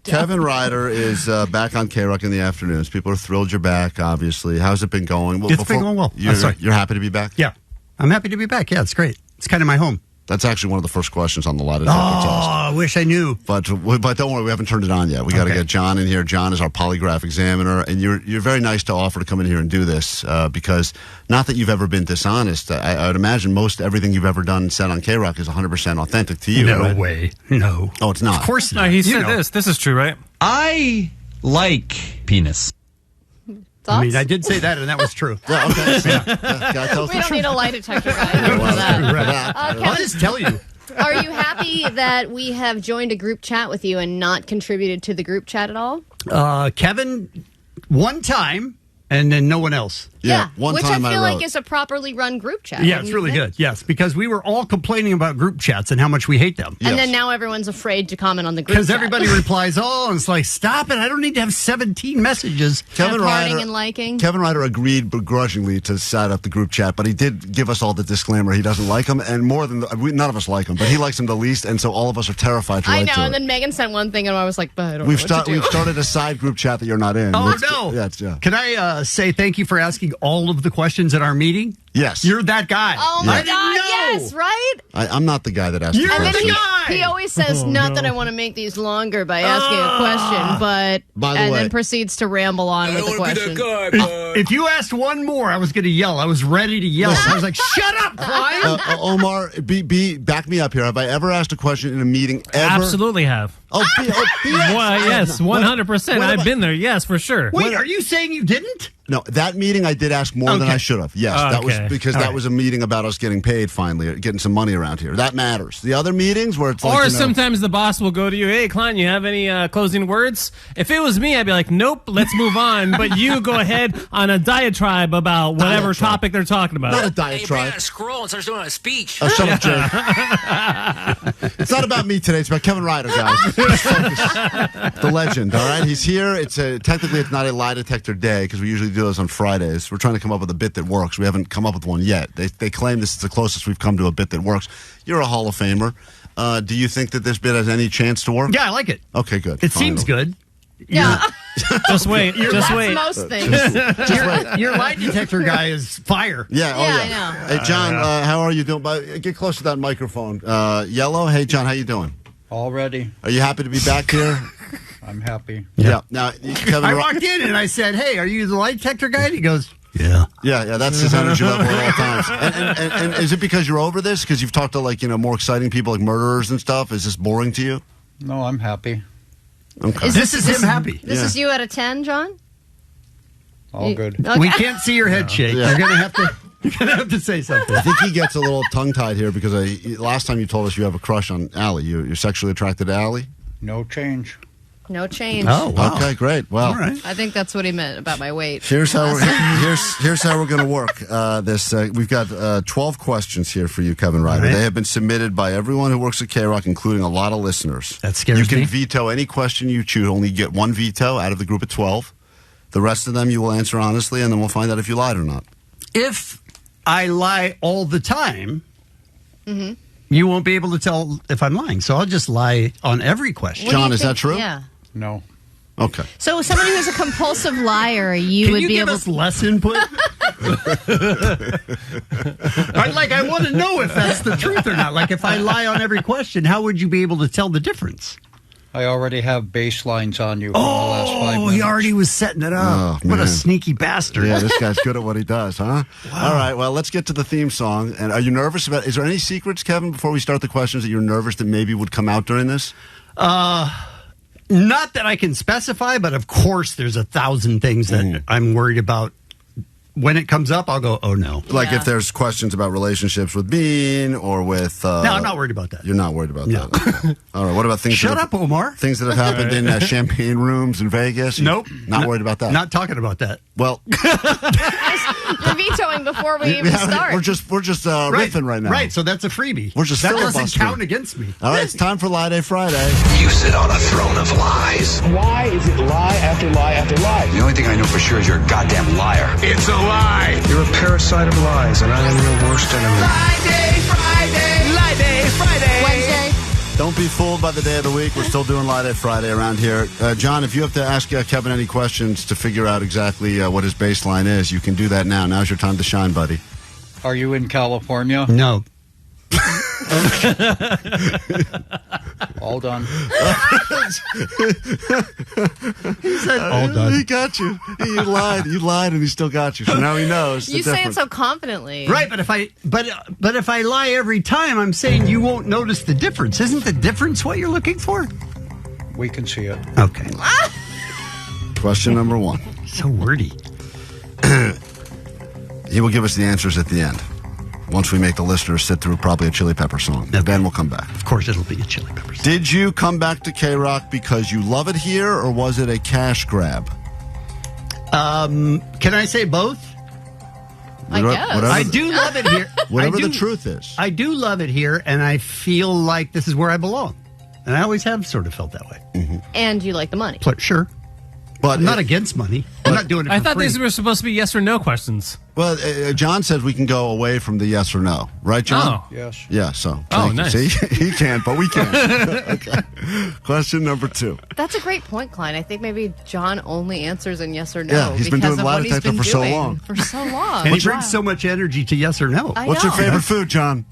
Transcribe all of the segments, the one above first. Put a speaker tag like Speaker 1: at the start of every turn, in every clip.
Speaker 1: Kevin Ryder is back on KROQ in the afternoons. People are thrilled you're back, obviously. How's it been going?
Speaker 2: Well, it's been going well.
Speaker 1: You're happy to be back?
Speaker 2: Yeah. I'm happy to be back. Yeah, it's great. It's kind of my home.
Speaker 1: That's actually one of the first questions on the lie detector test.
Speaker 2: I wish I knew.
Speaker 1: But don't worry, we haven't turned it on yet. We got to get John in here. John is our polygraph examiner, and you're very nice to offer to come in here and do this because not that you've ever been dishonest. I would imagine most everything you've ever done and said on KROQ is 100% authentic to you.
Speaker 2: No
Speaker 1: right?
Speaker 2: way. No.
Speaker 1: Oh, it's not.
Speaker 2: Of course not.
Speaker 3: No, he said this. This is true, right?
Speaker 4: I like penis.
Speaker 2: I mean, I did say that, and that was true.
Speaker 1: Yeah, okay.
Speaker 5: We don't need a lie detector guy for that.
Speaker 2: Right. I'll just tell you.
Speaker 5: Are you happy that we have joined a group chat with you and not contributed to the group chat at all?
Speaker 2: Kevin, one time, and then no one else.
Speaker 5: Yeah,
Speaker 1: one
Speaker 5: which
Speaker 1: time
Speaker 5: I feel
Speaker 1: wrote.
Speaker 5: like is a properly run group chat.
Speaker 2: Yeah, it's really good. Yes, because we were all complaining about group chats and how much we hate them.
Speaker 5: And then now everyone's afraid to comment on the group chat.
Speaker 2: Because everybody replies, and it's like, stop it. I don't need to have 17 messages.
Speaker 1: Kevin Ryder
Speaker 5: and liking.
Speaker 1: Kevin Ryder agreed begrudgingly to set up the group chat, but he did give us all the disclaimer. He doesn't like him, and more than none of us like him, but he likes him the least, and so all of us are terrified to write to
Speaker 5: and
Speaker 1: it.
Speaker 5: then Megan sent one thing, and I was like, but I don't know
Speaker 1: We've
Speaker 5: what to do.
Speaker 1: We've started a side group chat that you're not in.
Speaker 2: Oh, no.
Speaker 1: Yeah.
Speaker 2: Can I say thank you for asking all of the questions at our meeting?
Speaker 1: Yes.
Speaker 2: You're that guy.
Speaker 5: Oh, my God, yes, right?
Speaker 1: I'm not the guy that asked
Speaker 2: You're
Speaker 1: the
Speaker 5: And then
Speaker 1: question.
Speaker 5: he always says, not that I want to make these longer by asking a question, but...
Speaker 1: By the way,
Speaker 5: then proceeds to ramble on with the question.
Speaker 2: If you asked one more, I was going to yell. I was ready to yell. I was like, shut up, Klein.
Speaker 1: Omar, back me up here. Have I ever asked a question in a meeting ever?
Speaker 3: Absolutely have.
Speaker 1: Oh,
Speaker 3: Yes, 100%. I've been there. Yes, for sure.
Speaker 2: Wait, are you saying you didn't?
Speaker 1: No, that meeting I did ask more than I should have. Yes, that was
Speaker 3: Okay.
Speaker 1: because that was a meeting about us getting paid finally, getting some money around here. That matters. The other meetings where it's like,
Speaker 3: Or sometimes the boss will go to you, hey, Klein, you have any closing words? If it was me, I'd be like, nope, let's move on. But you go ahead on a diatribe about whatever topic they're talking about.
Speaker 1: not a
Speaker 6: Hey, bring
Speaker 1: diatribe.
Speaker 6: out a scroll and start doing a speech.
Speaker 1: Shut up, Jay. It's not about me today. It's about Kevin Ryder, guys. Just focus. The legend, all right? He's here. Technically, it's not a lie detector day because we usually do those on Fridays. We're trying to come up with a bit that works. We haven't come up with one yet. They claim this is the closest we've come to a bit that works. You're a Hall of Famer. Do you think that this bit has any chance to work?
Speaker 2: Yeah, I like it.
Speaker 1: Okay, good.
Speaker 2: It seems good.
Speaker 5: Yeah,
Speaker 3: Just wait. Just wait.
Speaker 5: most things.
Speaker 2: Your lie detector guy is fire.
Speaker 1: Yeah,
Speaker 5: I know.
Speaker 1: Hey, John, how are you doing? Get close to that microphone. Yellow, hey, John, how you doing?
Speaker 7: Already.
Speaker 1: Are you happy to be back here?
Speaker 7: I'm happy.
Speaker 1: Yeah. Now, Kevin,
Speaker 2: I walked in and I said, hey, are you the lie detector guy? And he goes, yeah.
Speaker 1: Yeah, that's his energy level at all times. And is it because you're over this? Because you've talked to more exciting people like murderers and stuff? Is this boring to you?
Speaker 7: No, I'm happy.
Speaker 1: Okay.
Speaker 2: This is him happy.
Speaker 5: This is you at a 10, John?
Speaker 7: All good.
Speaker 5: Okay.
Speaker 2: We can't see your head shake.
Speaker 1: Yeah.
Speaker 2: You're gonna have to say something.
Speaker 1: I think he gets a little tongue-tied here because last time you told us you have a crush on Allie. You're sexually attracted to Allie?
Speaker 7: No change.
Speaker 5: No change.
Speaker 2: Oh, wow.
Speaker 1: Okay, great. Well,
Speaker 2: All right.
Speaker 5: I think that's what he meant about my weight.
Speaker 1: Here's how we're going to work this. We've got 12 questions here for you, Kevin Ryder.
Speaker 2: Right.
Speaker 1: They have been submitted by everyone who works at KROQ, including a lot of listeners.
Speaker 2: That scares
Speaker 1: You can
Speaker 2: me.
Speaker 1: veto any question you choose. Only get one veto out of the group of 12. The rest of them you will answer honestly, and then we'll find out if you lied or not.
Speaker 2: If I lie all the time, you won't be able to tell if I'm lying. So I'll just lie on every question.
Speaker 5: What do
Speaker 1: John,
Speaker 5: you
Speaker 1: is that
Speaker 5: think?
Speaker 1: true?
Speaker 5: Yeah.
Speaker 7: No.
Speaker 1: Okay.
Speaker 5: So somebody who's a compulsive liar, you
Speaker 2: Can
Speaker 5: would
Speaker 2: you
Speaker 5: be
Speaker 2: give
Speaker 5: able
Speaker 2: us less input? I want to know if that's the truth or not. Like, if I lie on every question, how would you be able to tell the difference?
Speaker 7: I already have baselines on you for the last 5 minutes.
Speaker 2: Oh, he already was setting it up.
Speaker 1: Oh,
Speaker 2: What
Speaker 1: man.
Speaker 2: a sneaky bastard.
Speaker 1: Yeah, this guy's good at what he does, huh? All right, well, let's get to the theme song. And are you nervous about is there any secrets, Kevin, before we start the questions that you're nervous that maybe would come out during this?
Speaker 2: Not that I can specify, but of course there's 1,000 things that I'm worried about. When it comes up, I'll go, oh, no.
Speaker 1: Like if there's questions about relationships with Bean or with...
Speaker 2: No, I'm not worried about that.
Speaker 1: You're not worried about
Speaker 2: No.
Speaker 1: that? Okay. All right, what about things...
Speaker 2: Shut
Speaker 1: that
Speaker 2: up, Omar.
Speaker 1: Things that have happened in champagne rooms in Vegas?
Speaker 2: Nope.
Speaker 1: Not worried about that?
Speaker 2: Not talking about that.
Speaker 1: Well...
Speaker 5: You're vetoing before we even start.
Speaker 1: We're just riffing right now.
Speaker 2: Right, so that's a freebie.
Speaker 1: We're just
Speaker 2: that doesn't
Speaker 1: filibustering.
Speaker 2: count against me.
Speaker 1: All right, it's time for Lie Day Friday.
Speaker 8: You sit on a throne of lies.
Speaker 9: Why is it lie after lie after lie?
Speaker 8: The only thing I know for sure is you're a goddamn liar.
Speaker 9: It's a lie.
Speaker 8: You're a parasite of lies, and I am your worst enemy.
Speaker 9: Lie day Friday. Lie day Friday.
Speaker 5: Wednesday.
Speaker 1: Don't be fooled by the day of the week. We're still doing Light Day Friday around here. John, if you have to ask Kevin any questions to figure out exactly what his baseline is, you can do that now. Now's your time to shine, buddy.
Speaker 7: Are you in California?
Speaker 2: No.
Speaker 7: All done.
Speaker 2: He said, all done.
Speaker 1: He got you. You lied, and he still got you. So now he knows.
Speaker 5: You say it so confidently.
Speaker 2: Right, but if I lie every time, I'm saying you won't notice the difference. Isn't the difference what you're looking for?
Speaker 7: We can see it.
Speaker 2: Okay.
Speaker 1: Question number 1.
Speaker 2: So wordy.
Speaker 1: He will give us the answers at the end. Once we make the listeners sit through probably a Chili Pepper song.
Speaker 2: Okay.
Speaker 1: Then we'll come back.
Speaker 2: Of course it'll be a Chili Pepper song.
Speaker 1: Did you come back to KROQ because you love it here, or was it a cash grab?
Speaker 2: Can I say both?
Speaker 5: I guess.
Speaker 2: I do love it here.
Speaker 1: Whatever the truth is.
Speaker 2: I do love it here, and I feel like this is where I belong. And I always have sort of felt that way.
Speaker 1: Mm-hmm.
Speaker 5: And you like the money.
Speaker 2: Sure.
Speaker 1: But
Speaker 2: I'm not against money. I'm not doing it for
Speaker 3: I thought
Speaker 2: free.
Speaker 3: these were supposed to be yes or no questions.
Speaker 1: Well, John says we can go away from the yes or no. Right, John?
Speaker 3: Oh.
Speaker 7: Yes.
Speaker 1: Yeah, so.
Speaker 3: Oh,
Speaker 1: thank you.
Speaker 3: nice.
Speaker 1: See, he can't, but we can. Okay. Question number 2.
Speaker 5: That's a great point, Klein. I think maybe John only answers in yes or no.
Speaker 1: Yeah, he's been
Speaker 5: because
Speaker 1: doing
Speaker 5: of
Speaker 1: lie
Speaker 5: what he's
Speaker 1: detector
Speaker 5: been
Speaker 1: for so
Speaker 5: doing
Speaker 1: long.
Speaker 5: For so long.
Speaker 2: And he brings so much energy to yes or no.
Speaker 5: I
Speaker 1: What's your
Speaker 5: know.
Speaker 1: favorite food, John?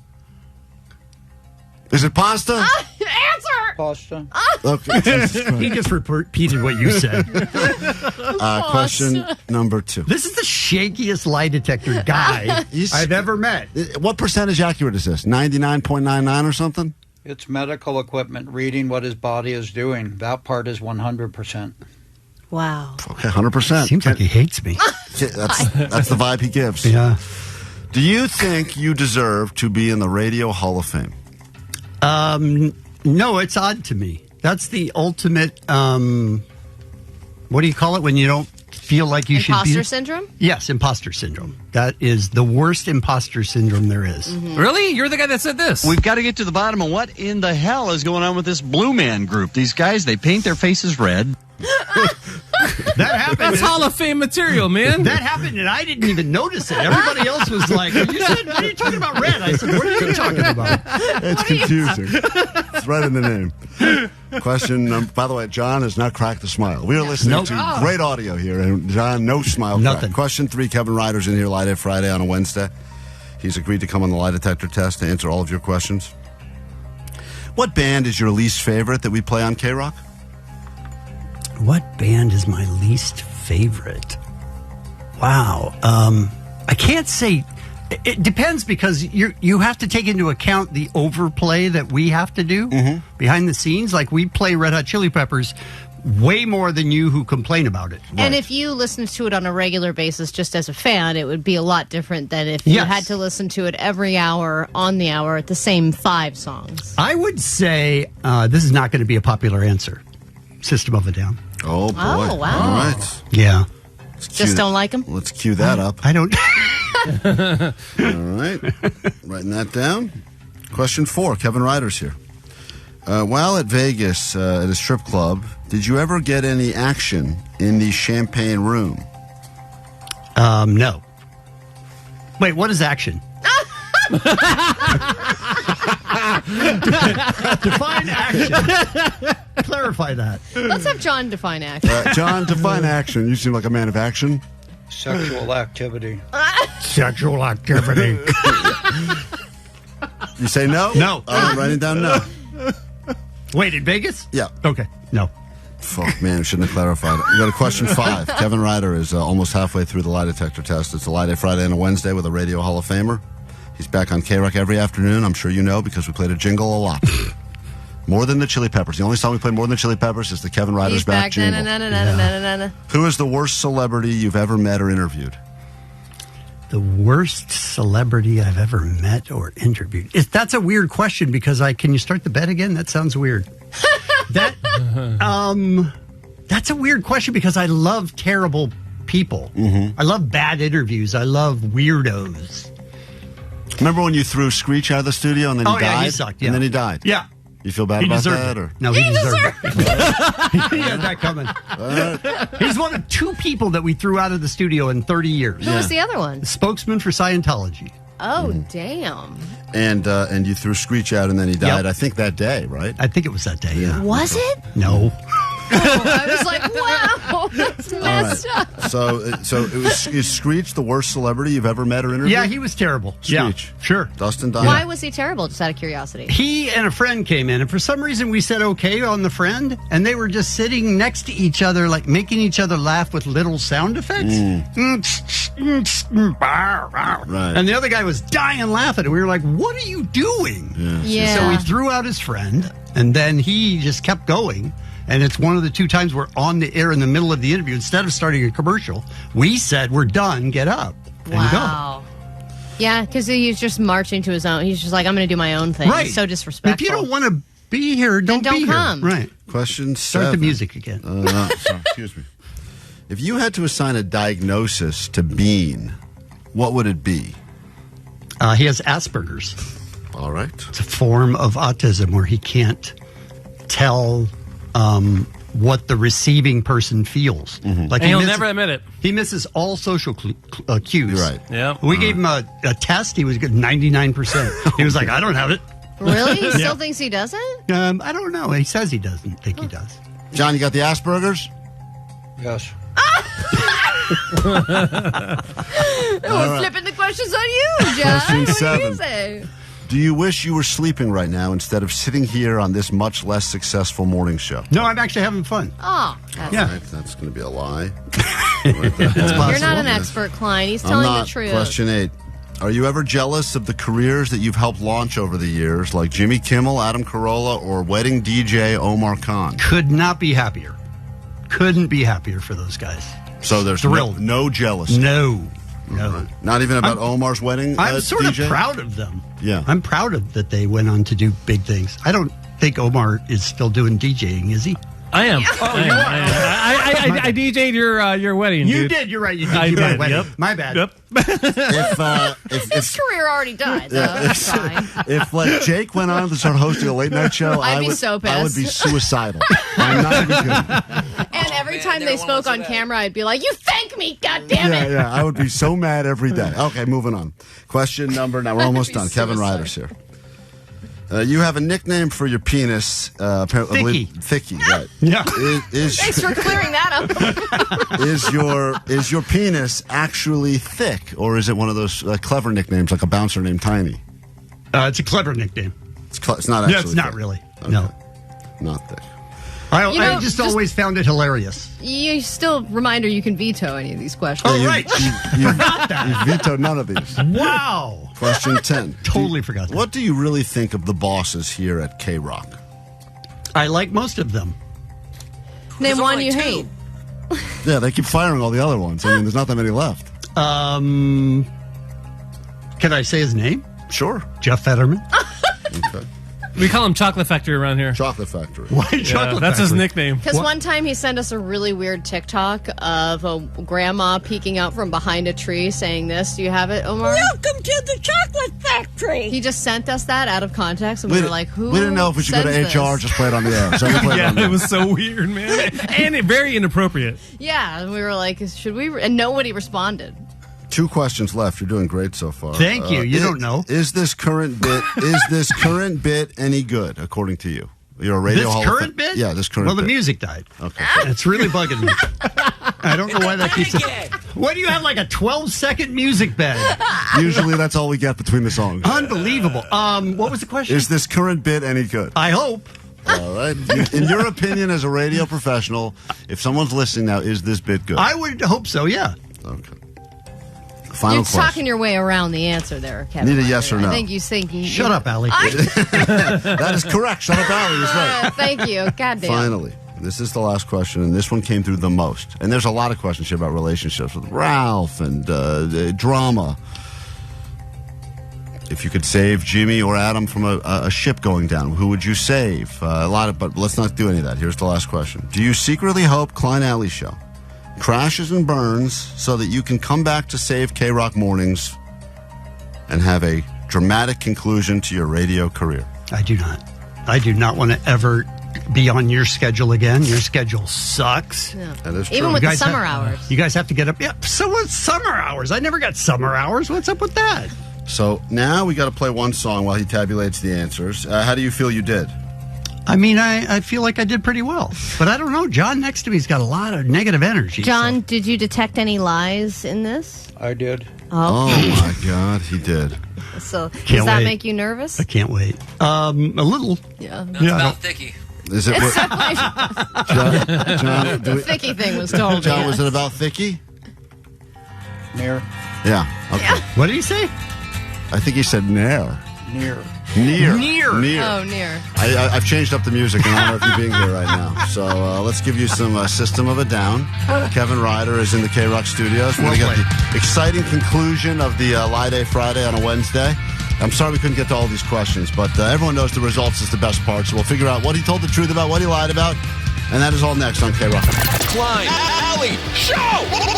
Speaker 1: Is it pasta?
Speaker 5: Answer!
Speaker 7: Pasta.
Speaker 1: Okay. Jesus Christ.
Speaker 2: He just repeated what you said.
Speaker 1: Question number 2.
Speaker 2: This is the shakiest lie detector guy I've ever met.
Speaker 1: What percentage accurate is this? 99.99 or something?
Speaker 7: It's medical equipment reading what his body is doing. That part is 100%.
Speaker 5: Wow.
Speaker 1: Okay, 100%.
Speaker 2: Seems like he hates me.
Speaker 1: That's the vibe he gives.
Speaker 2: Yeah.
Speaker 1: Do you think you deserve to be in the Radio Hall of Fame?
Speaker 2: No, it's odd to me. That's the ultimate, what do you call it when you don't feel like you should be?
Speaker 5: Imposter syndrome?
Speaker 2: Yes, imposter syndrome. That is the worst imposter syndrome there is.
Speaker 5: Mm-hmm.
Speaker 3: Really? You're the guy that said this?
Speaker 4: We've got to get to the bottom of what in the hell is going on with this Blue Man group. These guys, they paint their faces red.
Speaker 2: That happened.
Speaker 3: That's Hall of Fame material, man.
Speaker 2: That happened, and I didn't even notice it. Everybody else was like, what are you talking about red? I said, what are you talking about?
Speaker 1: It's confusing. It's right in the name. Question, by the way, John has not cracked a smile. We are listening to great audio here, and John, no smile.
Speaker 2: Nothing.
Speaker 1: Crack. Question 3, Kevin Ryder's in here Light Day Friday on a Wednesday. He's agreed to come on the lie detector test to answer all of your questions. What band is your least favorite that we play on KROQ?
Speaker 2: What band is my least favorite? Wow. I can't say. It depends because you have to take into account the overplay that we have to do behind the scenes. Like we play Red Hot Chili Peppers way more than you who complain about it.
Speaker 5: And if you listened to it on a regular basis just as a fan, it would be a lot different than if you had to listen to it every hour on the hour at the same 5 songs.
Speaker 2: I would say this is not going to be a popular answer. System of a Down.
Speaker 1: Oh, boy.
Speaker 5: Oh, wow.
Speaker 1: All right.
Speaker 2: Yeah.
Speaker 5: Just don't like them?
Speaker 1: Let's cue that up.
Speaker 2: I don't.
Speaker 1: All right. Writing that down. Question 4. Kevin Ryder's here. While at Vegas at a strip club, did you ever get any action in the champagne room?
Speaker 2: No. Wait, what is action? Define action. Clarify that.
Speaker 5: Let's have John define action.
Speaker 1: John, define action. You seem like a man of action.
Speaker 7: Sexual activity.
Speaker 2: Sexual activity.
Speaker 1: You say no?
Speaker 2: No.
Speaker 1: I'm writing down no.
Speaker 2: Wait, in Vegas?
Speaker 1: Yeah.
Speaker 2: Okay. No.
Speaker 1: Fuck, man, I shouldn't have clarified it. You got a question 5. Kevin Ryder is almost halfway through the lie detector test. It's a Lie Day Friday and a Wednesday with a Radio Hall of Famer. He's back on KROQ every afternoon. I'm sure you know because we played a jingle a lot. More than the Chili Peppers. The only song we play more than the Chili Peppers is the Kevin Ryder's
Speaker 5: He's back.
Speaker 1: jingle. Who is the worst celebrity you've ever met or interviewed?
Speaker 2: The worst celebrity I've ever met or interviewed. That's a weird question because can you start the bet again? That sounds weird. That's a weird question because I love terrible people. I love bad interviews. I love weirdos.
Speaker 1: Remember when you threw Screech out of the studio and then he died?
Speaker 2: Yeah, he sucked. Yeah.
Speaker 1: And then he died.
Speaker 2: Yeah.
Speaker 1: You feel bad
Speaker 2: He
Speaker 1: about
Speaker 2: deserved
Speaker 1: that?
Speaker 2: it.
Speaker 1: Or?
Speaker 2: No, he deserved it. He had that coming. He's one of 2 people that we threw out of the studio in 30 years.
Speaker 5: Who was the other one?
Speaker 2: Spokesman for Scientology.
Speaker 5: Oh, damn.
Speaker 1: And you threw Screech out, and then he died.
Speaker 2: Yep.
Speaker 1: I think that day, right?
Speaker 2: I think it was that day, yeah.
Speaker 5: Was it?
Speaker 2: No.
Speaker 5: I was like, wow, that's messed up.
Speaker 1: So is Screech the worst celebrity you've ever met or interviewed?
Speaker 2: Yeah, he was terrible.
Speaker 1: Screech.
Speaker 2: Yeah, sure.
Speaker 1: Dustin died.
Speaker 5: Why was he terrible, just out of curiosity?
Speaker 2: He and a friend came in, and for some reason we said okay on the friend, and they were just sitting next to each other, like making each other laugh with little sound effects.
Speaker 1: Right.
Speaker 2: And the other guy was dying laughing, and we were like, what are you doing?
Speaker 5: Yeah.
Speaker 2: So he threw out his friend, and then he just kept going. And it's one of the 2 times we're on the air in the middle of the interview. Instead of starting a commercial, we said, we're done, get up and
Speaker 5: Wow. Yeah, because he's just marching to his own. He's just like, I'm going to do my own thing.
Speaker 2: go. Right.
Speaker 5: He's so disrespectful.
Speaker 2: If you don't want to be here, don't
Speaker 5: don't
Speaker 2: be
Speaker 5: come.
Speaker 2: here. Right.
Speaker 1: Question 7.
Speaker 2: Start the music again.
Speaker 1: Sorry, excuse me. If you had to assign a diagnosis to Bean, what would it be?
Speaker 2: He has Asperger's.
Speaker 1: All right.
Speaker 2: It's a form of autism where he can't tell what the receiving person feels. Like
Speaker 3: And he'll never admit it.
Speaker 2: He misses all social cues.
Speaker 1: You're right.
Speaker 3: Yeah.
Speaker 2: We gave him a test. He was good 99%. He was like, I don't have it.
Speaker 5: Really? He still thinks he doesn't?
Speaker 2: I don't know. He says he doesn't think he does.
Speaker 1: John, you got the Asperger's?
Speaker 7: Yes.
Speaker 5: We're flipping the questions on you, John.
Speaker 1: Question
Speaker 5: What do
Speaker 1: 7.
Speaker 5: you say?
Speaker 1: Do you wish you were sleeping right now instead of sitting here on this much less successful morning show?
Speaker 2: No, I'm actually having fun.
Speaker 5: Oh,
Speaker 2: Yeah.
Speaker 1: Right, that's going to be a lie.
Speaker 5: you're not an expert, Klein. He's
Speaker 1: I'm
Speaker 5: telling
Speaker 1: not.
Speaker 5: the truth.
Speaker 1: Question 8. Are you ever jealous of the careers that you've helped launch over the years, like Jimmy Kimmel, Adam Carolla, or wedding DJ Omar Khan?
Speaker 2: Could not be happier. Couldn't be happier for those guys.
Speaker 1: So there's
Speaker 2: Thrilled.
Speaker 1: no jealousy.
Speaker 2: No. No.
Speaker 1: Not even about Omar's wedding.
Speaker 2: I'm sort
Speaker 1: DJ?
Speaker 2: of proud of them.
Speaker 1: Yeah.
Speaker 2: I'm proud of that they went on to do big things. I don't think Omar is still doing DJing, is he?
Speaker 3: I am. I DJ'd your wedding.
Speaker 2: You
Speaker 3: dude.
Speaker 2: did. You're right. You did.
Speaker 3: I
Speaker 2: do my
Speaker 3: did,
Speaker 2: wedding.
Speaker 3: yep.
Speaker 2: My bad.
Speaker 3: Yep.
Speaker 5: His career already died, so that's fine.
Speaker 1: If like Jake went on to start hosting a late night show,
Speaker 5: I'd be
Speaker 1: would,
Speaker 5: so
Speaker 1: I would
Speaker 5: pissed.
Speaker 1: be suicidal. I'm not even kidding.
Speaker 5: And every time they spoke on camera, I'd be like, "You thank me, goddammit!"
Speaker 1: Yeah, I would be so mad every day. Okay, moving on. Question number. Now we're almost done. Kevin Ryder's here. You have a nickname for your penis. Apparently,
Speaker 2: Thicky.
Speaker 1: Thicky, right?
Speaker 2: Yeah.
Speaker 5: Thanks for clearing that up.
Speaker 1: Is your penis actually thick, or is it one of those clever nicknames like a bouncer named Tiny?
Speaker 2: It's a clever nickname.
Speaker 1: It's not actually.
Speaker 2: No, it's not
Speaker 1: thick.
Speaker 2: really.
Speaker 1: Okay.
Speaker 2: No.
Speaker 1: Not thick.
Speaker 2: I just always found it hilarious.
Speaker 5: You still reminder you can veto any of these questions.
Speaker 2: Oh, right.
Speaker 1: You
Speaker 2: Forgot that.
Speaker 1: You vetoed none of these.
Speaker 2: Wow.
Speaker 1: Question 10.
Speaker 2: Totally forgot that.
Speaker 1: What do you really think of the bosses here at KROQ?
Speaker 2: I like most of them.
Speaker 5: Name one
Speaker 6: only
Speaker 5: you
Speaker 6: two.
Speaker 5: hate.
Speaker 1: Yeah, they keep firing all the other ones. I mean, there's not that many left.
Speaker 2: Can I say his name?
Speaker 1: Sure.
Speaker 2: Jeff Fetterman.
Speaker 1: Okay.
Speaker 3: We call him Chocolate Factory around here.
Speaker 1: Chocolate Factory.
Speaker 2: Why
Speaker 3: Yeah,
Speaker 2: Chocolate
Speaker 3: that's his
Speaker 2: Factory?
Speaker 3: nickname.
Speaker 5: Because one time he sent us a really weird TikTok of a grandma peeking out from behind a tree saying this. Do you have it, Omar?
Speaker 10: Welcome to the Chocolate Factory.
Speaker 5: He just sent us that out of context, and we were like, who
Speaker 1: We didn't know if we should go to
Speaker 5: sends
Speaker 1: HR or
Speaker 5: this?
Speaker 1: just play it on the air. So we played it
Speaker 3: Yeah,
Speaker 1: on the
Speaker 3: it
Speaker 1: air.
Speaker 3: was so weird, man. And very inappropriate.
Speaker 5: Yeah, and we were like, should we? And nobody responded.
Speaker 1: 2 questions left. You're doing great so far.
Speaker 2: Thank you. You don't know.
Speaker 1: Is this current bit any good, according to you? You're a radio
Speaker 2: This
Speaker 1: Hall of
Speaker 2: current
Speaker 1: Fame-
Speaker 2: bit?
Speaker 1: Yeah, this current
Speaker 2: Well, the
Speaker 1: bit.
Speaker 2: music died.
Speaker 1: Okay.
Speaker 2: It's really bugging me. I don't know why that keeps it. Why do you have like a 12-second music bed?
Speaker 1: Usually that's all we get between the songs.
Speaker 2: Unbelievable. What was the question?
Speaker 1: Is this current bit any good?
Speaker 2: I hope.
Speaker 1: All right. In your opinion, as a radio professional, if someone's listening now, is this bit good?
Speaker 2: I would hope so, yeah.
Speaker 1: Okay. Final
Speaker 5: You're
Speaker 1: question.
Speaker 5: talking your way around the answer there, Kevin.
Speaker 1: Need a yes or no.
Speaker 5: I think you think.
Speaker 2: Shut up, Allie.
Speaker 1: That is correct. Shut up, Allie. Is right.
Speaker 5: Thank you. Goddamn.
Speaker 1: Finally, this is the last question, and this one came through the most. And there's a lot of questions here about relationships with Ralph and drama. If you could save Jimmy or Adam from a ship going down, who would you save? But let's not do any of that. Here's the last question. Do you secretly hope Klein Alley Show crashes and burns so that you can come back to save KROQ mornings and have a dramatic conclusion to your radio career?
Speaker 2: I do not. I do not want to ever be on your schedule again. Your schedule sucks.
Speaker 5: Yeah.
Speaker 1: That is true.
Speaker 5: Even with
Speaker 2: You
Speaker 5: the
Speaker 2: guys
Speaker 5: summer
Speaker 2: have-
Speaker 5: hours.
Speaker 2: You guys have to get up. Yeah, so what's summer hours? I never got summer hours. What's up with that?
Speaker 1: So now we got to play one song while he tabulates the answers. How do you feel you did?
Speaker 2: I mean, I feel like I did pretty well. But I don't know. John next to me's got a lot of negative energy.
Speaker 5: John, did you detect any lies in this?
Speaker 7: I did.
Speaker 1: Oh, my God, he did.
Speaker 5: So does that make you nervous?
Speaker 2: I can't wait. A little.
Speaker 5: Yeah.
Speaker 6: No, it's about Thicky.
Speaker 1: Is it John,
Speaker 5: the Thicky thing was told.
Speaker 1: John,
Speaker 5: yes.
Speaker 1: was it about Thicky?
Speaker 7: Near.
Speaker 1: Yeah. Okay.
Speaker 5: Yeah.
Speaker 2: What did he say?
Speaker 1: I think he said near.
Speaker 7: Near.
Speaker 1: Near.
Speaker 5: Oh, near.
Speaker 1: I've changed up the music in honor of you being here right now. So let's give you some System of a Down. Kevin Ryder is in the KROQ studios. We're going to get the exciting conclusion of the Lie Day Friday on a Wednesday. I'm sorry we couldn't get to all these questions, but everyone knows the results is the best part. So we'll figure out what he told the truth about, what he lied about, and that is all next on KROQ.
Speaker 9: Klein, Alley, Show!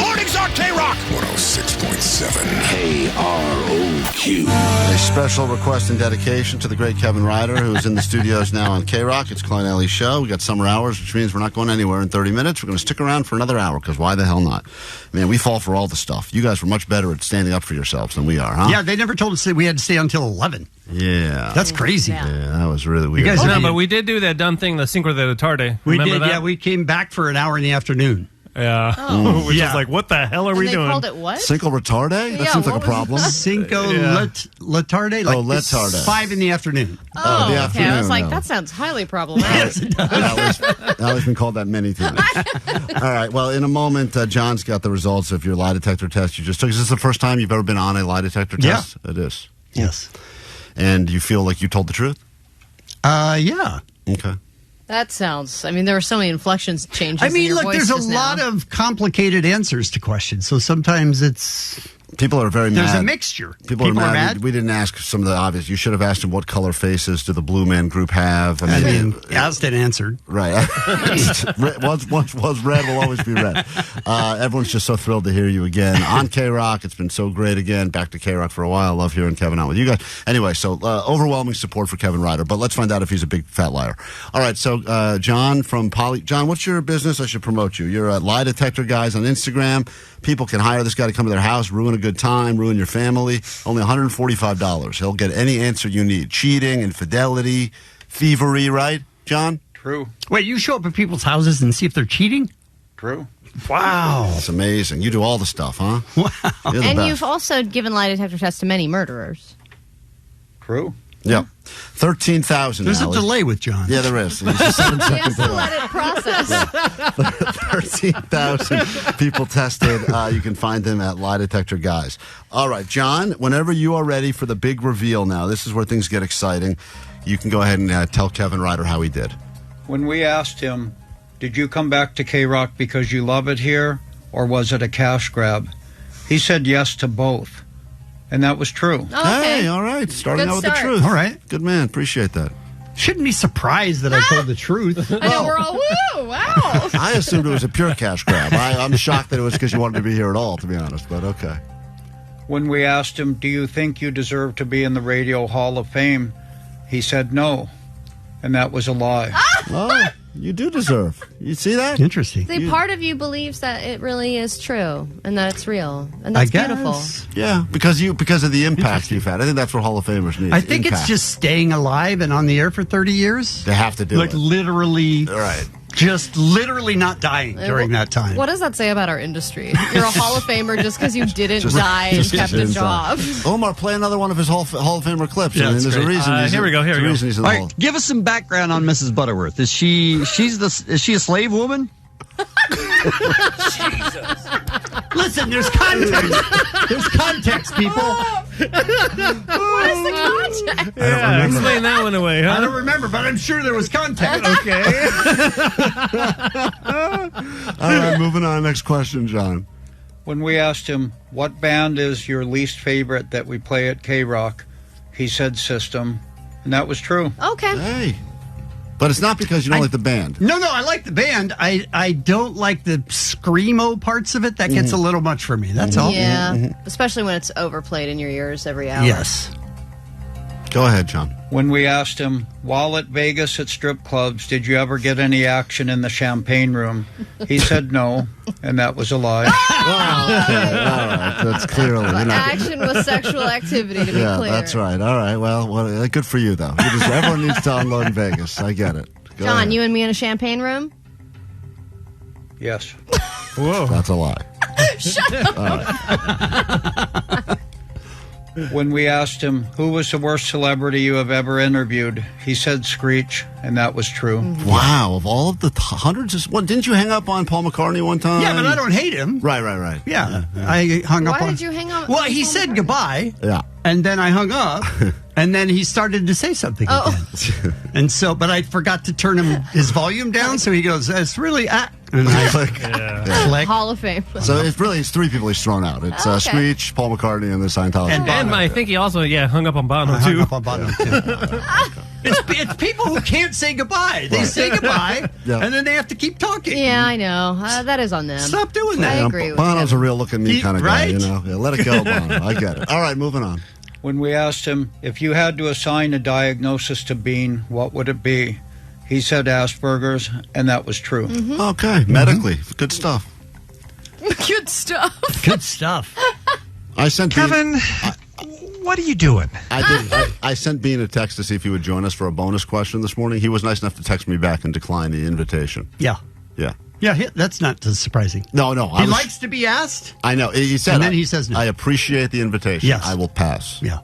Speaker 9: Mornings on KROQ 106.7 KROQ.
Speaker 1: A special request and dedication to the great Kevin Ryder, who is in the studios now on KROQ. It's Klein Alley Show. We got summer hours, which means we're not going anywhere in 30 minutes. We're going to stick around for another hour, because why the hell not? Man, we fall for all the stuff. You guys were much better at standing up for yourselves than we are, huh?
Speaker 2: Yeah, they never told us that we had to stay until 11.
Speaker 1: Yeah.
Speaker 2: That's crazy.
Speaker 1: Yeah, that was really weird.
Speaker 2: You guys
Speaker 3: No, but we did do that dumb thing, the Cinco de la Tarde.
Speaker 2: We
Speaker 3: Remember
Speaker 2: did,
Speaker 3: that?
Speaker 2: yeah. We came back for an hour in the afternoon.
Speaker 3: Yeah.
Speaker 5: Oh.
Speaker 3: Which
Speaker 2: Yeah.
Speaker 3: is like, what the hell are
Speaker 5: And
Speaker 3: we
Speaker 5: they
Speaker 3: doing?
Speaker 5: called it what?
Speaker 1: Cinco Retarde? That
Speaker 5: Yeah,
Speaker 1: seems like a
Speaker 5: what was
Speaker 1: problem.
Speaker 2: Cinco la Tarde?
Speaker 1: Oh, la Tarde.
Speaker 2: 5 in the afternoon.
Speaker 1: the
Speaker 5: Oh, okay. I
Speaker 1: afternoon,
Speaker 5: was like,
Speaker 1: no.
Speaker 5: that sounds highly problematic.
Speaker 1: Allie's been called that many times. All right. Well, in a moment, John's got the results of your lie detector test you just took. Is this the first time you've ever been on a lie detector test?
Speaker 2: Yeah.
Speaker 1: It is.
Speaker 2: Yes.
Speaker 1: And you feel like you told the truth?
Speaker 2: Yeah.
Speaker 1: Okay.
Speaker 5: That sounds. I mean, there were so many inflections changes.
Speaker 2: I mean,
Speaker 5: in your
Speaker 2: look,
Speaker 5: voice
Speaker 2: there's a
Speaker 5: just
Speaker 2: lot
Speaker 5: now.
Speaker 2: of complicated answers to questions, so sometimes
Speaker 1: People are very mad.
Speaker 2: there's a mixture.
Speaker 1: People are mad. We didn't ask some of the obvious. You should have asked him what color faces do the Blue Man Group have.
Speaker 2: I mean, asked and answered.
Speaker 1: Right. Once red will always be red. Everyone's just so thrilled to hear you again on KROQ. It's been so great again. Back to KROQ for a while. Love hearing Kevin out with you guys. Anyway, so overwhelming support for Kevin Ryder, but let's find out if he's a big fat liar. All right, so John from John, what's your business? I should promote you. You're at Lie Detector Guys on Instagram. People can hire this guy to come to their house, ruin a good time, ruin your family. Only $145. He'll get any answer you need. Cheating, infidelity, thievery, right, John?
Speaker 7: True.
Speaker 2: Wait, you show up at people's houses and see if they're cheating?
Speaker 7: True.
Speaker 2: Wow.
Speaker 1: That's amazing. You do all the stuff, huh? Wow. You're the
Speaker 5: And
Speaker 1: best.
Speaker 5: you've also given lie detector tests to many murderers.
Speaker 7: True.
Speaker 1: Yep. 13,000.
Speaker 2: There's
Speaker 1: Allie.
Speaker 2: a delay with John.
Speaker 1: Yeah, there is. It's a 7
Speaker 5: He
Speaker 1: second
Speaker 5: has to
Speaker 1: delay.
Speaker 5: let it process.
Speaker 1: 13,000 people tested. You can find them at Lie Detector Guys. All right, John, whenever you are ready for the big reveal now, this is where things get exciting. You can go ahead and tell Kevin Ryder how he did.
Speaker 7: When we asked him, did you come back to KROQ because you love it here, or was it a cash grab? He said yes to both. And that was true.
Speaker 5: Oh, okay.
Speaker 1: Hey, all right. Starting
Speaker 5: Good
Speaker 1: out with the
Speaker 5: start.
Speaker 1: truth.
Speaker 2: All right.
Speaker 1: Good man. Appreciate that.
Speaker 2: Shouldn't be surprised that I told the truth.
Speaker 5: I know, we're all, woo, wow.
Speaker 1: I assumed it was a pure cash grab. I'm shocked that it was because you wanted to be here at all, to be honest, but okay.
Speaker 7: When we asked him, do you think you deserve to be in the Radio Hall of Fame? He said no. And that was a lie.
Speaker 1: Oh, you do deserve. You see that?
Speaker 2: Interesting.
Speaker 5: See, part of you believes that it really is true and that it's real. And that's beautiful.
Speaker 1: Yeah, because of the impact you've had. I think that's what Hall of Famers need.
Speaker 2: I think
Speaker 1: impact.
Speaker 2: it's just staying alive and on the air for 30 years.
Speaker 1: They have to do
Speaker 2: like
Speaker 1: it.
Speaker 2: literally,
Speaker 1: Right.
Speaker 2: just literally not dying during that time.
Speaker 5: What does that say about our industry? You're a Hall of Famer just because you didn't die and
Speaker 1: Just
Speaker 5: kept a
Speaker 1: didn't
Speaker 5: die.
Speaker 1: Omar, play another one of his Hall of Famer clips.
Speaker 2: Yeah,
Speaker 1: I mean,
Speaker 2: that's
Speaker 1: there's a
Speaker 2: great.
Speaker 1: reason.
Speaker 3: Here we go.
Speaker 1: There's a reason he's in the
Speaker 4: All
Speaker 1: Hall.
Speaker 4: right, give us some background on Mrs. Butterworth. Is she a slave woman?
Speaker 2: Listen, there's context. There's context, people.
Speaker 5: What is the context?
Speaker 3: Yeah, explain that one away, huh?
Speaker 2: I don't remember, but I'm sure there was context.
Speaker 3: Okay.
Speaker 1: All right, moving on. Next question, John.
Speaker 7: When we asked him, what band is your least favorite that we play at KROQ? He said System. And that was true.
Speaker 5: Okay.
Speaker 1: Hey. But it's not because you don't like the band.
Speaker 2: No, I like the band. I don't like the screamo parts of it. That gets a little much for me. That's all.
Speaker 5: Yeah, especially when it's overplayed in your ears every hour.
Speaker 2: Yes.
Speaker 1: Go ahead, John.
Speaker 7: When we asked him, while at Vegas at strip clubs, did you ever get any action in the champagne room? He said no, and that was a lie.
Speaker 1: Well, okay, all right. That's clearly
Speaker 5: action was sexual activity, to be clear.
Speaker 1: Yeah, that's right. All right. Well, good for you, though. Everyone needs to unload in Vegas. I get it. Go
Speaker 5: John,
Speaker 1: ahead.
Speaker 5: you and me in a champagne room?
Speaker 7: Yes.
Speaker 3: Whoa.
Speaker 1: That's a lie.
Speaker 5: Shut up.
Speaker 1: All right.
Speaker 7: When we asked him, who was the worst celebrity you have ever interviewed? He said Screech, and that was true.
Speaker 1: Wow. Of all of the hundreds of... didn't you hang up on Paul McCartney one time?
Speaker 2: Yeah, but I don't hate him.
Speaker 1: Right.
Speaker 2: Yeah. I hung up on...
Speaker 5: Why did you hang up?
Speaker 2: Well, he said goodbye.
Speaker 1: Yeah.
Speaker 2: And then I hung up, and then he started to say something again. And so, but I forgot to turn his volume down, so he goes, it's really... And I click.
Speaker 5: Hall of Fame.
Speaker 1: So it's three people he's thrown out. It's Screech, Paul McCartney, and the Scientology.
Speaker 3: And I think he also, hung up on Bono,
Speaker 2: I
Speaker 3: too.
Speaker 2: hung up on Bono, too. It's people who can't say goodbye. They say goodbye, and then they have to keep talking.
Speaker 5: Yeah, I know. That is on them.
Speaker 2: Stop doing that.
Speaker 5: I agree with
Speaker 1: Bono's a real look-at-me kind of guy,
Speaker 2: right?
Speaker 1: you know. Yeah, let it go, Bono. I get it. All right, moving on.
Speaker 7: When we asked him, if you had to assign a diagnosis to Bean, what would it be? He said Asperger's, and that was true.
Speaker 5: Mm-hmm.
Speaker 1: Okay, medically. Good stuff.
Speaker 5: Good stuff.
Speaker 2: Good stuff.
Speaker 1: I sent
Speaker 11: Kevin, what are you doing?
Speaker 1: I sent Bean a text to see if he would join us for a bonus question this morning. He was nice enough to text me back and decline the invitation.
Speaker 2: Yeah. Yeah, that's not surprising.
Speaker 1: No.
Speaker 2: He likes to be asked.
Speaker 1: I know. He said,
Speaker 2: and then he says no.
Speaker 1: I appreciate the invitation.
Speaker 2: Yes.
Speaker 1: I will pass.
Speaker 2: Yeah.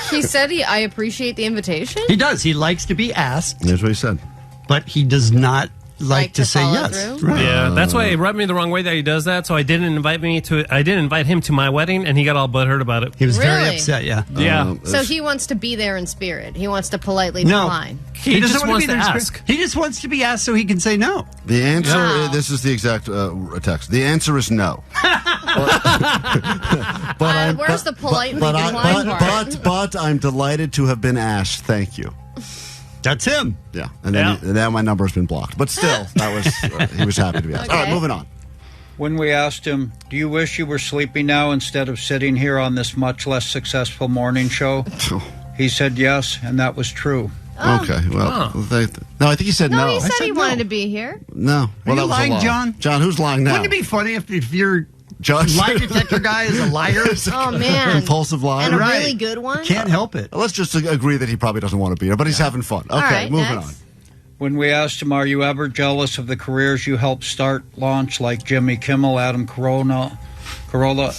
Speaker 5: He said I appreciate the invitation?
Speaker 2: He does. He likes to be asked.
Speaker 1: Here's what he said.
Speaker 2: But he does not like to say yes.
Speaker 5: Right.
Speaker 3: Yeah, that's why it rubbed me the wrong way that he does that. So I didn't invite him to my wedding, and he got all butthurt about it.
Speaker 2: He was very
Speaker 5: Really?
Speaker 2: upset. Yeah.
Speaker 3: Yeah.
Speaker 5: So he wants to be there in spirit. He wants to politely decline.
Speaker 3: He just
Speaker 2: doesn't
Speaker 3: wants
Speaker 2: be
Speaker 3: to
Speaker 2: there in
Speaker 3: ask.
Speaker 2: spirit. He just wants to be asked so he can say no.
Speaker 1: The answer,
Speaker 5: Wow.
Speaker 1: this is the exact text. The answer is no.
Speaker 5: Where's the politely decline part?
Speaker 1: But I'm delighted to have been asked. Thank you.
Speaker 2: That's him.
Speaker 1: Yeah, and then my number's been blocked. But still, that was he was happy to be asked.
Speaker 5: Okay.
Speaker 1: All right, moving on.
Speaker 7: When we asked him, do you wish you were sleeping now instead of sitting here on this much less successful morning show? He said yes, and that was true.
Speaker 1: Okay, well, no, I think he said no.
Speaker 5: No, he said he
Speaker 2: no.
Speaker 5: wanted to be here.
Speaker 1: No. Well,
Speaker 2: Are you
Speaker 1: that was a
Speaker 2: lying,
Speaker 1: lie.
Speaker 2: John?
Speaker 1: John, who's lying now?
Speaker 2: Wouldn't it be funny if your
Speaker 1: John
Speaker 2: lie detector guy is a liar?
Speaker 5: Oh, man.
Speaker 1: Impulsive liar.
Speaker 5: And a
Speaker 2: Right.
Speaker 5: really good one?
Speaker 2: Can't help it.
Speaker 1: Let's just agree that he probably doesn't want to be here, but he's having fun. Okay,
Speaker 5: right,
Speaker 1: moving
Speaker 5: next.
Speaker 1: on.
Speaker 7: When we asked him, are you ever jealous of the careers you helped start, launch, like Jimmy Kimmel, Adam Carolla,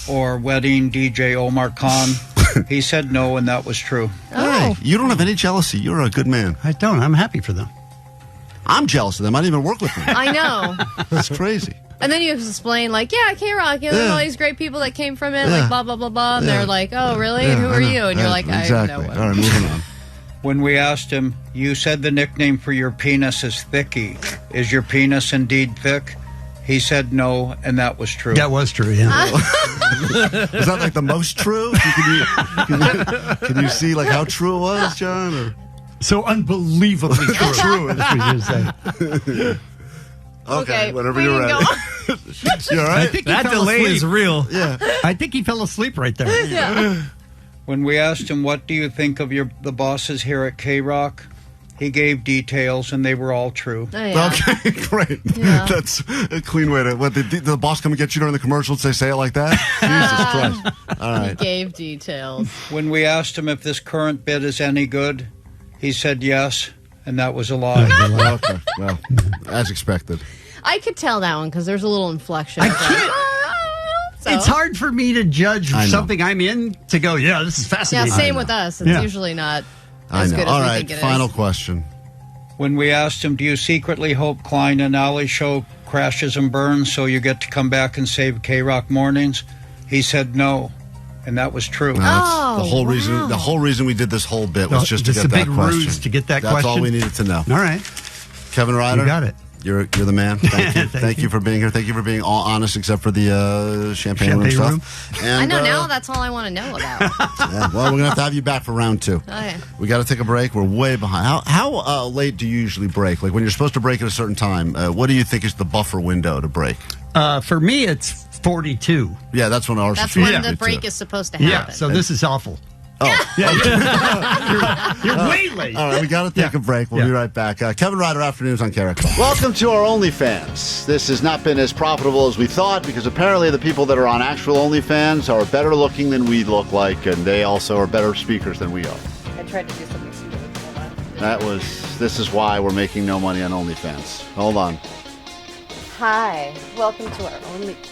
Speaker 7: or wedding DJ Omar Khan? He said no, and that was true.
Speaker 5: Oh.
Speaker 1: Hey, you don't have any jealousy. You're a good man.
Speaker 2: I don't. I'm happy for them.
Speaker 1: I'm jealous of them. I didn't even work with them.
Speaker 5: I know.
Speaker 1: That's crazy.
Speaker 5: And then you explain, like, KROQ, there's all these great people that came from it, like, blah, blah, blah, blah. And they're like, oh, really? And who
Speaker 1: I
Speaker 5: are
Speaker 1: know.
Speaker 5: you? And you're like,
Speaker 1: exactly.
Speaker 5: I have no one.
Speaker 1: All right, moving on.
Speaker 7: When we asked him, you said the nickname for your penis is Thicky. Is your penis indeed thick? He said no, and that was true.
Speaker 2: That was true, yeah.
Speaker 1: Is that like the most true? Can you see like how true it was, John? Or?
Speaker 2: So unbelievably true. That's what you're saying.
Speaker 1: Okay, whenever
Speaker 5: we
Speaker 1: you're
Speaker 5: can
Speaker 1: ready.
Speaker 5: go
Speaker 1: You all right?
Speaker 2: I think he
Speaker 3: That
Speaker 2: fell
Speaker 3: delay
Speaker 2: asleep.
Speaker 3: is real.
Speaker 1: Yeah.
Speaker 2: I think he fell asleep right there.
Speaker 5: Yeah.
Speaker 7: When we asked him, what do you think of the bosses here at KROQ? He gave details, and they were all true.
Speaker 5: Oh, yeah.
Speaker 1: Okay, great.
Speaker 5: Yeah.
Speaker 1: That's a clean way to... What, the boss come and get you during the commercials? They say it like that? Jesus Christ. All
Speaker 5: He
Speaker 1: right.
Speaker 5: gave details.
Speaker 7: When we asked him if this current bit is any good, he said yes, and that was a lie.
Speaker 1: Okay, well, as expected.
Speaker 5: I could tell that one because there's a little inflection.
Speaker 2: I can't.
Speaker 5: So-
Speaker 2: It's hard for me to judge
Speaker 1: I know.
Speaker 2: something I'm in to go, yeah, this is
Speaker 5: Yeah,
Speaker 2: fascinating.
Speaker 5: same with us. It's
Speaker 2: Yeah.
Speaker 5: usually not
Speaker 1: I
Speaker 5: as
Speaker 1: know.
Speaker 5: good as
Speaker 1: All
Speaker 5: we
Speaker 1: right,
Speaker 5: think it is.
Speaker 1: final question.
Speaker 7: When we asked him, do you secretly hope Klein and Alley show crashes and burns so you get to come back and save KROQ mornings? He said no, and that was true.
Speaker 1: No, that's the whole
Speaker 5: wow.
Speaker 1: reason. The whole reason we did this whole bit was just to
Speaker 2: Just
Speaker 1: get
Speaker 2: a
Speaker 1: that
Speaker 2: big
Speaker 1: question.
Speaker 2: ruse to get that
Speaker 1: That's all
Speaker 2: question?
Speaker 1: we needed to know.
Speaker 2: All right.
Speaker 1: Kevin Ryder,
Speaker 2: You got it.
Speaker 1: You're the man. Thank you.
Speaker 2: Thank
Speaker 1: you for being here. Thank you for being all honest, except for the champagne room stuff. And,
Speaker 5: I know now that's all I want to know about.
Speaker 1: Yeah, well, we're gonna have you back for round 2.
Speaker 5: Okay.
Speaker 1: We got to take a break. We're way behind. How late do you usually break? Like when you're supposed to break at a certain time, what do you think is the buffer window to break?
Speaker 2: For me, it's 42.
Speaker 1: Yeah, that's when ours.
Speaker 5: That's
Speaker 1: is
Speaker 5: when
Speaker 1: 42.
Speaker 5: the break is supposed to happen.
Speaker 2: Yeah, so this is awful. You're way late.
Speaker 1: All right, we got to take a break. We'll be right back. Kevin Ryder, Afternoons on KROQ. Welcome to our OnlyFans. This has not been as profitable as we thought because apparently the people that are on actual OnlyFans are better looking than we look like, and they also are better speakers than we are.
Speaker 12: I tried to do something stupid. Hold on.
Speaker 1: This is why we're making no money on OnlyFans. Hold on.
Speaker 12: Hi. Welcome to our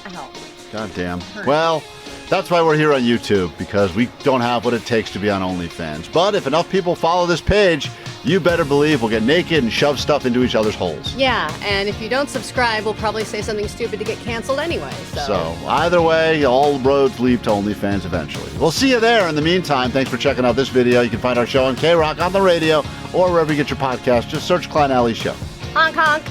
Speaker 12: Ow.
Speaker 1: God damn. Well, that's why we're here on YouTube, because we don't have what it takes to be on OnlyFans. But if enough people follow this page, you better believe we'll get naked and shove stuff into each other's holes.
Speaker 12: Yeah, and if you don't subscribe, we'll probably say something stupid to get canceled anyway.
Speaker 1: So either way, all roads lead to OnlyFans eventually. We'll see you there. In the meantime, thanks for checking out this video. You can find our show on KROQ, on the radio, or wherever you get your podcast. Just search Klein Alley Show.
Speaker 12: Honk honk.